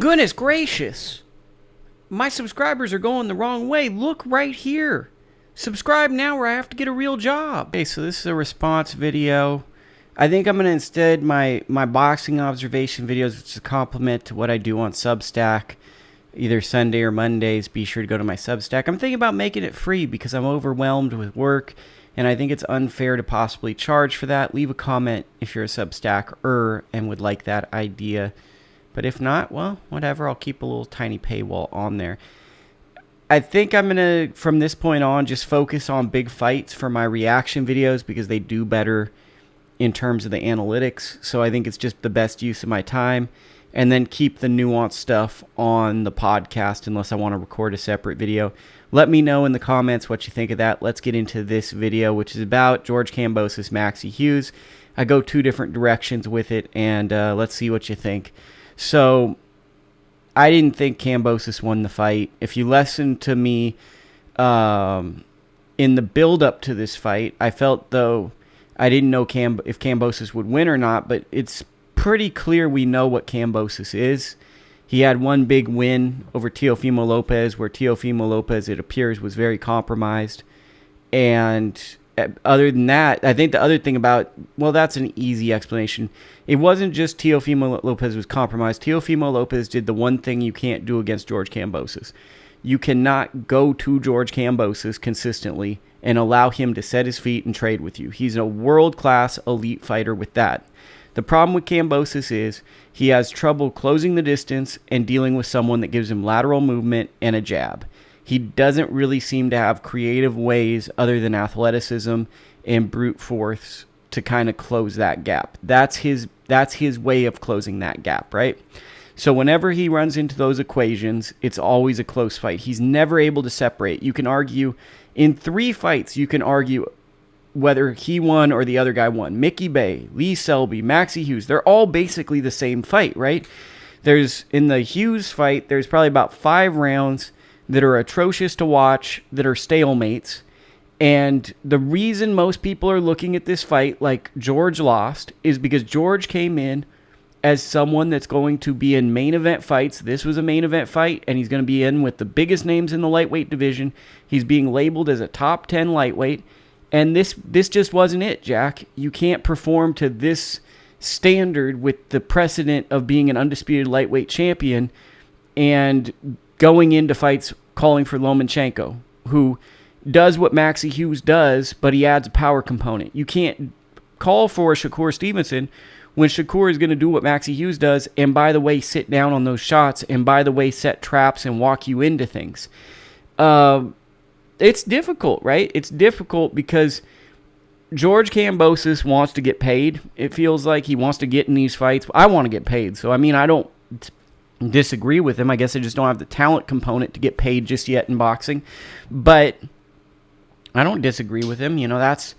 goodness gracious. My subscribers are going the wrong way. Look right here. Subscribe now or I have to get a real job. Okay, so this is a response video. I think I'm going to instead my boxing observation videos, which is a compliment to what I do on Substack, either Sunday or Mondays. Be sure to go to my Substack. I'm thinking about making it free because I'm overwhelmed with work, and I think it's unfair to possibly charge for that. Leave a comment if you're a Substacker and would like that idea. But if not, well, whatever. I'll keep a little tiny paywall on there. I think I'm going to, from this point on, just focus on big fights for my reaction videos because they do better in terms of the analytics. So I think it's just the best use of my time. And then keep the nuanced stuff on the podcast unless I want to record a separate video. Let me know in the comments what you think of that. Let's get into this video, which is about George Kambosos, Maxi Hughes. I go two different directions with it, and let's see what you think. So I didn't think Kambosos won the fight. If you listen to me in the build-up to this fight, I felt though I didn't know if Kambosos would win or not, but it's pretty clear we know what Kambosos is. He had one big win over Teofimo Lopez, where Teofimo Lopez, it appears, was very compromised. And other than that, I think the other thing about, well, that's an easy explanation. It wasn't just Teofimo Lopez was compromised. Teofimo Lopez did the one thing you can't do against George Kambosos. You cannot go to George Kambosos consistently and allow him to set his feet and trade with you. He's a world-class elite fighter with that. The problem with Kambosos is he has trouble closing the distance and dealing with someone that gives him lateral movement and a jab. He doesn't really seem to have creative ways other than athleticism and brute force to kind of close that gap. That's his way of closing that gap, right? So whenever he runs into those equations, it's always a close fight. He's never able to separate. You can argue in 3 fights, you can argue whether he won or the other guy won. Mickey Bay, Lee Selby, Maxi Hughes, they're all basically the same fight, right? In the Hughes fight, there's probably about 5 rounds that are atrocious to watch, that are stalemates. And the reason most people are looking at this fight like George lost is because George came in as someone that's going to be in main event fights. This was a main event fight, and he's going to be in with the biggest names in the lightweight division. He's being labeled as a top 10 lightweight. And this just wasn't it, Jack. You can't perform to this standard with the precedent of being an undisputed lightweight champion and going into fights calling for Lomachenko, who does what Maxi Hughes does, but he adds a power component. You can't call for Shakur Stevenson when Shakur is going to do what Maxi Hughes does, and by the way, sit down on those shots, and by the way, set traps and walk you into things. It's difficult, right? It's difficult because George Kambosos wants to get paid. It feels like he wants to get in these fights. I want to get paid. So, I mean, I don't disagree with him. I guess I just don't have the talent component to get paid just yet in boxing. But I don't disagree with him. You know, that's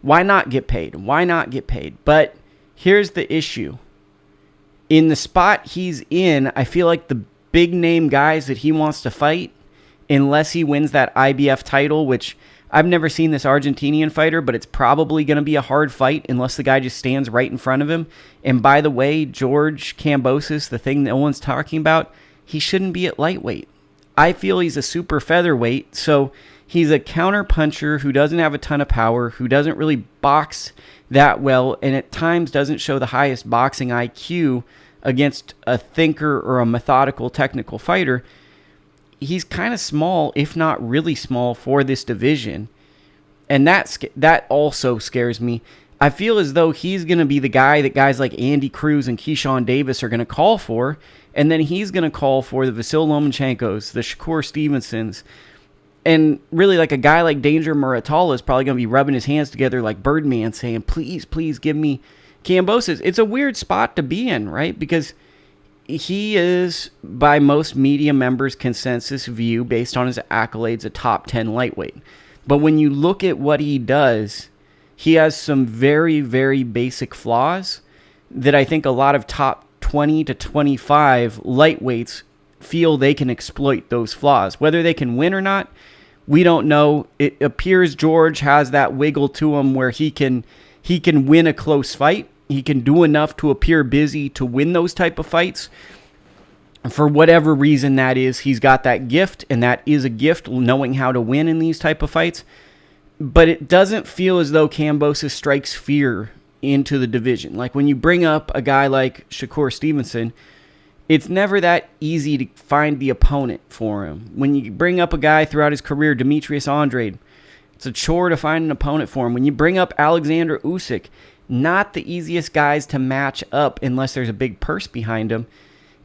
why not get paid? Why not get paid? But here's the issue. In the spot he's in, I feel like the big name guys that he wants to fight, unless he wins that IBF title, which I've never seen this Argentinian fighter, but it's probably going to be a hard fight unless the guy just stands right in front of him. And by the way, George Kambosos, the thing no one's talking about, he shouldn't be at lightweight. I feel he's a super featherweight, so he's a counter puncher who doesn't have a ton of power, who doesn't really box that well, and at times doesn't show the highest boxing IQ against a thinker or a methodical technical fighter. He's kind of small, if not really small, for this division. And that also scares me. I feel as though he's going to be the guy that guys like Andy Cruz and Keyshawn Davis are going to call for. And then he's going to call for the Vasyl Lomachenkos, the Shakur Stevensons. And really, like a guy like Danger Muratalla is probably going to be rubbing his hands together like Birdman saying, please, please give me Kambosos. It's a weird spot to be in, right? Because he is, by most media members' consensus view, based on his accolades, a top 10 lightweight. But when you look at what he does, he has some very, very basic flaws that I think a lot of top 20 to 25 lightweights feel they can exploit those flaws. Whether they can win or not, we don't know. It appears George has that wiggle to him where he can win a close fight. He can do enough to appear busy to win those type of fights. For whatever reason that is, he's got that gift, and that is a gift, knowing how to win in these type of fights. But it doesn't feel as though Kambosos strikes fear into the division. Like when you bring up a guy like Shakur Stevenson, it's never that easy to find the opponent for him. When you bring up a guy throughout his career, Demetrius Andrade, it's a chore to find an opponent for him. When you bring up Alexander Usyk, not the easiest guys to match up unless there's a big purse behind him.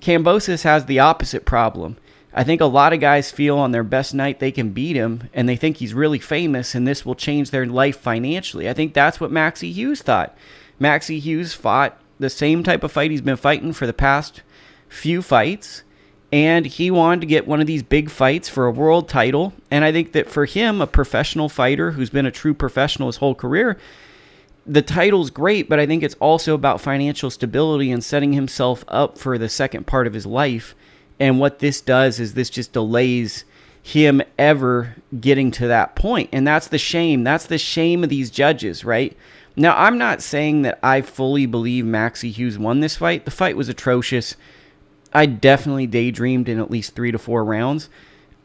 Kambosos has the opposite problem. I think a lot of guys feel on their best night they can beat him, and they think he's really famous, and this will change their life financially. I think that's what Maxi Hughes thought. Maxi Hughes fought the same type of fight he's been fighting for the past few fights, and he wanted to get one of these big fights for a world title. And I think that for him, a professional fighter who's been a true professional his whole career, the title's great, but I think it's also about financial stability and setting himself up for the second part of his life. And what this does is this just delays him ever getting to that point. And that's the shame. That's the shame of these judges, right? Now, I'm not saying that I fully believe Maxi Hughes won this fight. The fight was atrocious. I definitely daydreamed in at least 3 to 4 rounds.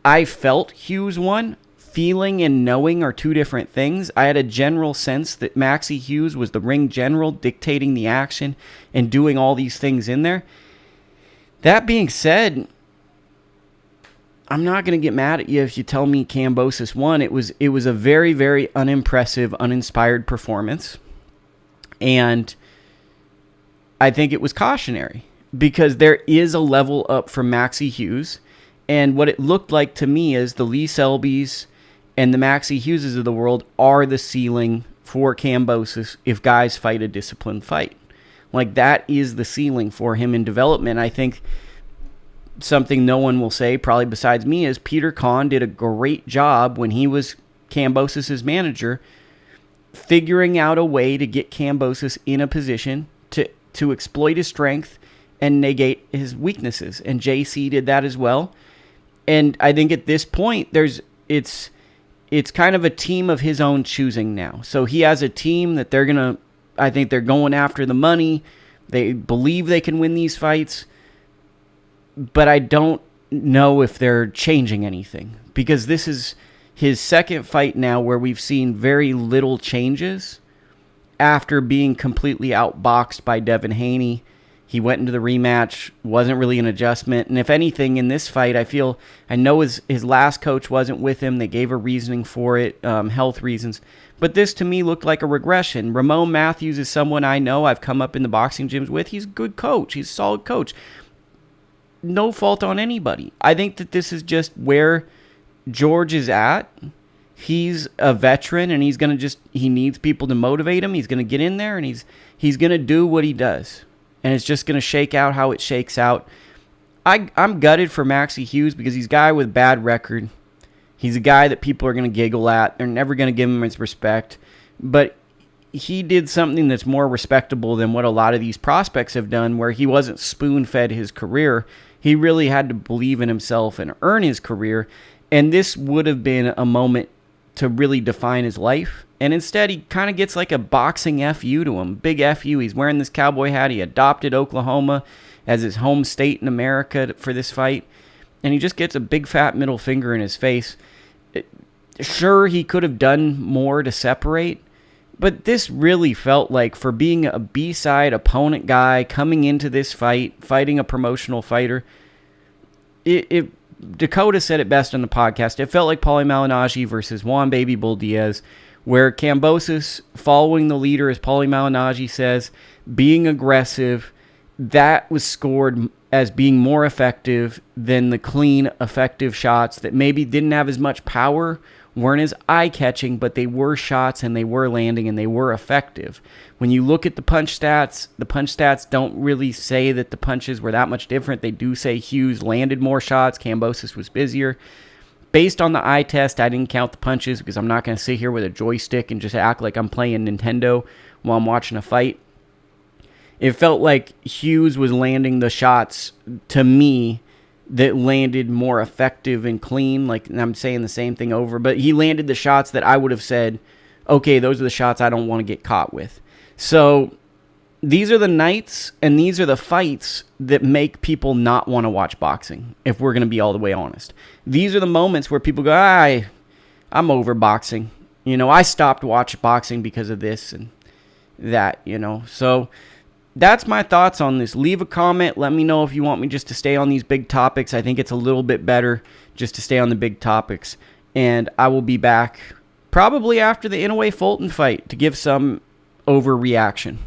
I felt Hughes won. Feeling and knowing are two different things. I had a general sense that Maxi Hughes was the ring general, dictating the action and doing all these things in there. That being said, I'm not going to get mad at you if you tell me Kambosos won. It was a very, very unimpressive, uninspired performance. And I think it was cautionary because there is a level up from Maxi Hughes. And what it looked like to me is the Lee Selby's and the Maxi Hugheses of the world are the ceiling for Kambosos if guys fight a disciplined fight. Like, that is the ceiling for him in development. I think something no one will say, probably besides me, is Peter Kahn did a great job when he was Kambosos' manager, figuring out a way to get Kambosos in a position to exploit his strength and negate his weaknesses. And JC did that as well. And I think at this point, it's kind of a team of his own choosing now. So he has a team that I think they're going after the money. They believe they can win these fights. But I don't know if they're changing anything. Because this is his second fight now where we've seen very little changes after being completely outboxed by Devin Haney. He went into the rematch, wasn't really an adjustment. And if anything, in this fight, I know his last coach wasn't with him. They gave a reasoning for it, health reasons. But this, to me, looked like a regression. Ramon Matthews is someone I know. I've come up in the boxing gyms with. He's a good coach. He's a solid coach. No fault on anybody. I think that this is just where George is at. He's a veteran, and he needs people to motivate him. He's going to get in there, and he's going to do what he does. And it's just going to shake out how it shakes out. I'm gutted for Maxi Hughes because he's a guy with a bad record. He's a guy that people are going to giggle at. They're never going to give him his respect. But he did something that's more respectable than what a lot of these prospects have done, where he wasn't spoon-fed his career. He really had to believe in himself and earn his career. And this would have been a moment to really define his life. And instead, he kind of gets like a boxing FU to him. Big FU. He's wearing this cowboy hat. He adopted Oklahoma as his home state in America for this fight. And he just gets a big fat middle finger in his face. Sure, he could have done more to separate. But this really felt like, for being a B-side opponent guy coming into this fight, fighting a promotional fighter, Dakota said it best on the podcast. It felt like Paulie Malignaggi versus Juan Baby Bull Diaz, where Kambosos, following the leader, as Paulie Malignaggi says, being aggressive, that was scored as being more effective than the clean, effective shots that maybe didn't have as much power, weren't as eye-catching, but they were shots and they were landing and they were effective. When you look at the punch stats don't really say that the punches were that much different. They do say Hughes landed more shots, Kambosos was busier. Based on the eye test, I didn't count the punches because I'm not going to sit here with a joystick and just act like I'm playing Nintendo while I'm watching a fight. It felt like Hughes was landing the shots, to me, that landed more effective and clean. Like, and I'm saying the same thing over, but he landed the shots that I would have said, okay, those are the shots I don't want to get caught with. So these are the nights and these are the fights that make people not want to watch boxing, if we're going to be all the way honest. These are the moments where people go, I'm over boxing. I stopped watching boxing because of this and that, So that's my thoughts on this. Leave a comment. Let me know if you want me just to stay on these big topics. I think it's a little bit better just to stay on the big topics. And I will be back probably after the Inoue Fulton fight to give some overreaction.